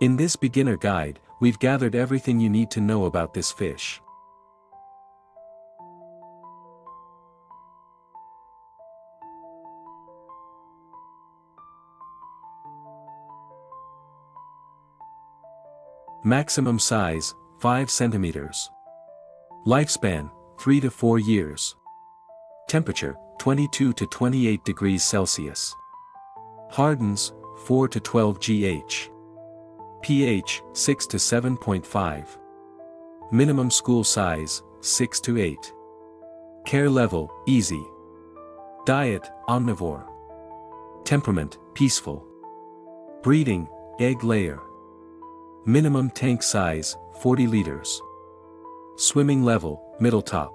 In this beginner guide, we've gathered everything you need to know about this fish. Maximum size, 5 centimeters. Lifespan, 3 to 4 years. Temperature, 22 to 28 degrees Celsius. Hardens, 4 to 12 GH. pH, 6 to 7.5. Minimum school size, 6 to 8. Care level, easy. Diet, omnivore. Temperament, peaceful. Breeding, egg layer. Minimum tank size, 40 liters. Swimming level, middle top.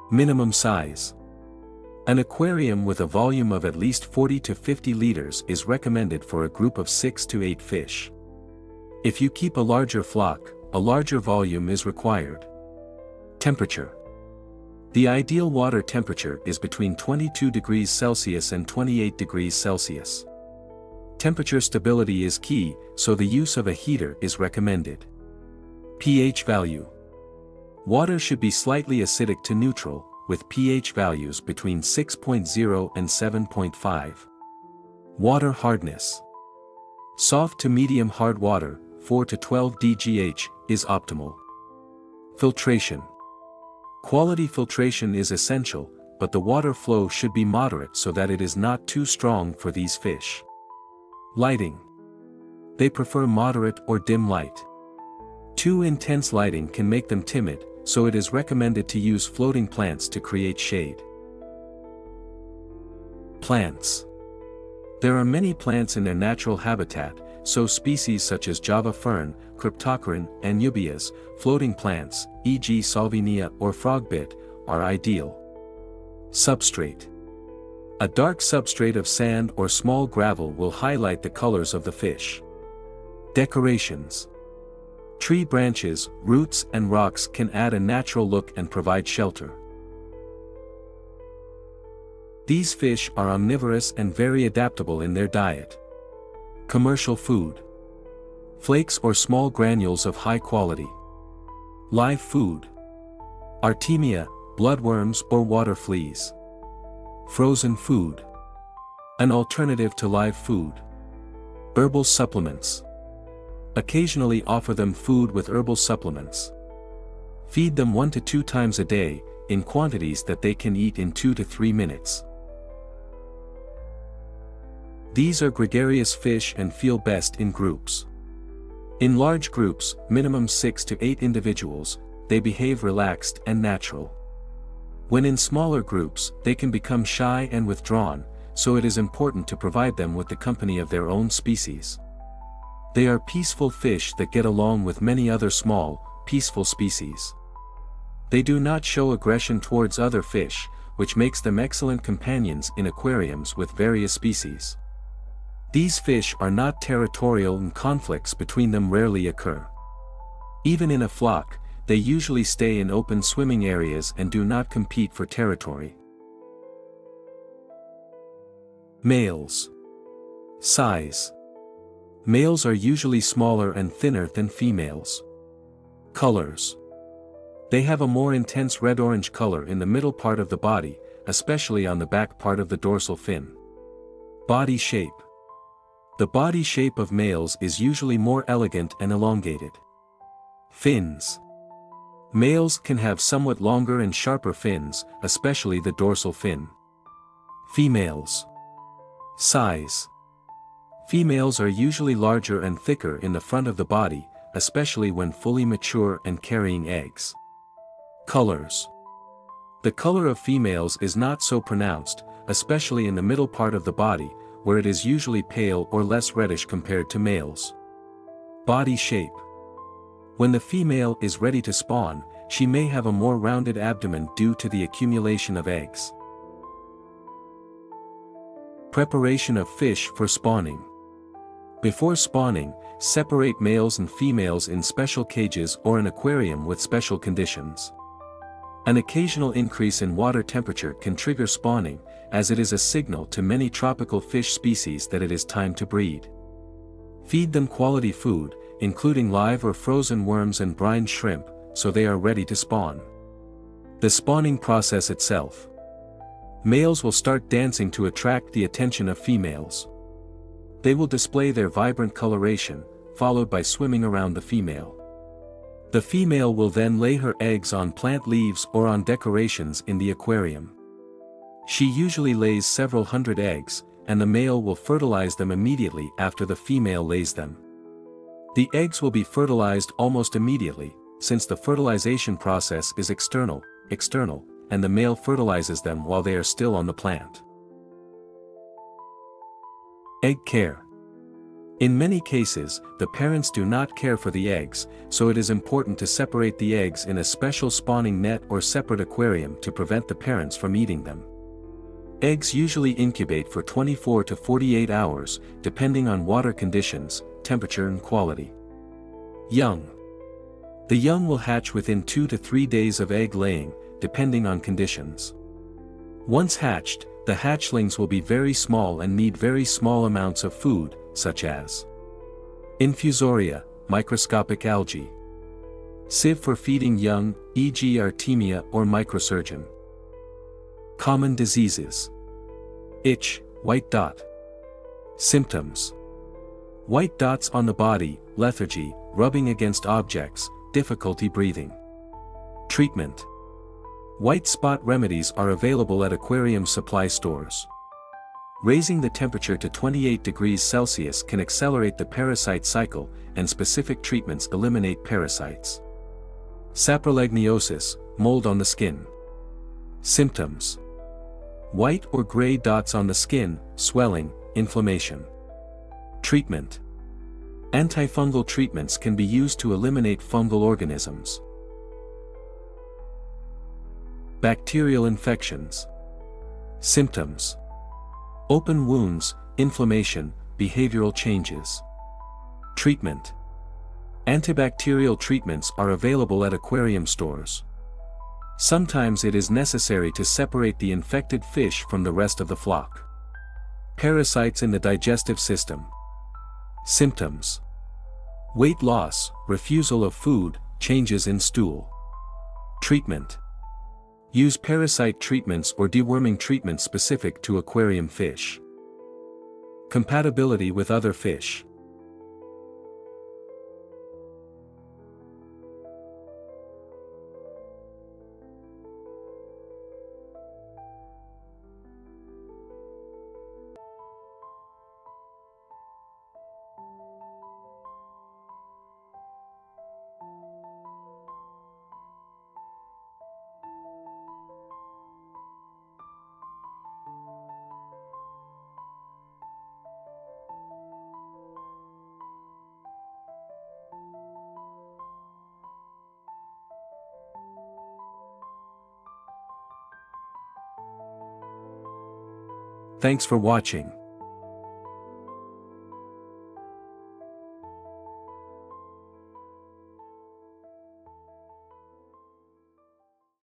Minimum size. An aquarium with a volume of at least 40 to 50 liters is recommended for a group of 6 to 8 fish. If you keep a larger flock, a larger volume is required. Temperature. The ideal water temperature is between 22 degrees Celsius and 28 degrees Celsius. Temperature stability is key, so the use of a heater is recommended. pH value. Water should be slightly acidic to neutral, with pH values between 6.0 and 7.5. Water hardness. Soft to medium hard water, 4 to 12 dgh, is optimal. Filtration. Quality filtration is essential, but the water flow should be moderate so that it is not too strong for these fish. Lighting. They prefer moderate or dim light. Too intense lighting can make them timid, so it is recommended to use floating plants to create shade. Plants. There are many plants in their natural habitat, so species such as Java fern, Cryptocorin, and Eubias, floating plants, e.g. Salvinia or frogbit, are ideal. Substrate. A dark substrate of sand or small gravel will highlight the colors of the fish. Decorations. Tree branches, roots and rocks can add a natural look and provide shelter. These fish are omnivorous and very adaptable in their diet. Commercial food. Flakes or small granules of high quality. Live food. Artemia, bloodworms or water fleas. Frozen food. An alternative to live food. Herbal supplements. Occasionally offer them food with herbal supplements. Feed them 1 to 2 times a day, in quantities that they can eat in 2 to 3 minutes. These are gregarious fish and feel best in groups. In large groups, minimum 6 to 8 individuals, they behave relaxed and natural. When in smaller groups, they can become shy and withdrawn, so it is important to provide them with the company of their own species. They are peaceful fish that get along with many other small, peaceful species. They do not show aggression towards other fish, which makes them excellent companions in aquariums with various species. These fish are not territorial and conflicts between them rarely occur. Even in a flock, they usually stay in open swimming areas and do not compete for territory. Males. Size. Males are usually smaller and thinner than females. Colors. They have a more intense red-orange color in the middle part of the body, especially on the back part of the dorsal fin. Body shape. The body shape of males is usually more elegant and elongated. Fins. Males can have somewhat longer and sharper fins, especially the dorsal fin. Females. Size. Females are usually larger and thicker in the front of the body, especially when fully mature and carrying eggs. Colors. The color of females is not so pronounced, especially in the middle part of the body, where it is usually pale or less reddish compared to males. Body shape. When the female is ready to spawn, she may have a more rounded abdomen due to the accumulation of eggs. Preparation of fish for spawning. Before spawning, separate males and females in special cages or an aquarium with special conditions. An occasional increase in water temperature can trigger spawning, as it is a signal to many tropical fish species that it is time to breed. Feed them quality food, including live or frozen worms and brined shrimp, so they are ready to spawn. The spawning process itself. Males will start dancing to attract the attention of females. They will display their vibrant coloration, followed by swimming around the female. The female will then lay her eggs on plant leaves or on decorations in the aquarium. She usually lays several hundred eggs, and the male will fertilize them immediately after the female lays them. The eggs will be fertilized almost immediately, since the fertilization process is external, and the male fertilizes them while they are still on the plant. Egg care. In many cases, the parents do not care for the eggs, so it is important to separate the eggs in a special spawning net or separate aquarium to prevent the parents from eating them. Eggs usually incubate for 24 to 48 hours, depending on water conditions, temperature and quality. Young. The young will hatch within 2 to 3 days of egg laying, depending on conditions. Once hatched, the hatchlings will be very small and need very small amounts of food, such as infusoria, microscopic algae. Sieve for feeding young, e.g. Artemia or microsurgeon. Common diseases. Itch, white dot. Symptoms. White dots on the body, lethargy, rubbing against objects, difficulty breathing. Treatment. White spot remedies are available at aquarium supply stores. Raising the temperature to 28 degrees Celsius can accelerate the parasite cycle, and specific treatments eliminate parasites. Saprolegnosis, mold on the skin. Symptoms. White or gray dots on the skin, swelling, inflammation. Treatment. Antifungal treatments can be used to eliminate fungal organisms. Bacterial infections. Symptoms. Open wounds, inflammation, behavioral changes. Treatment. Antibacterial treatments are available at aquarium stores. Sometimes it is necessary to separate the infected fish from the rest of the flock. Parasites in the digestive system. Symptoms. Weight loss, refusal of food, changes in stool. Treatment. Use parasite treatments or deworming treatments specific to aquarium fish. Compatibility with other fish. Thanks for watching.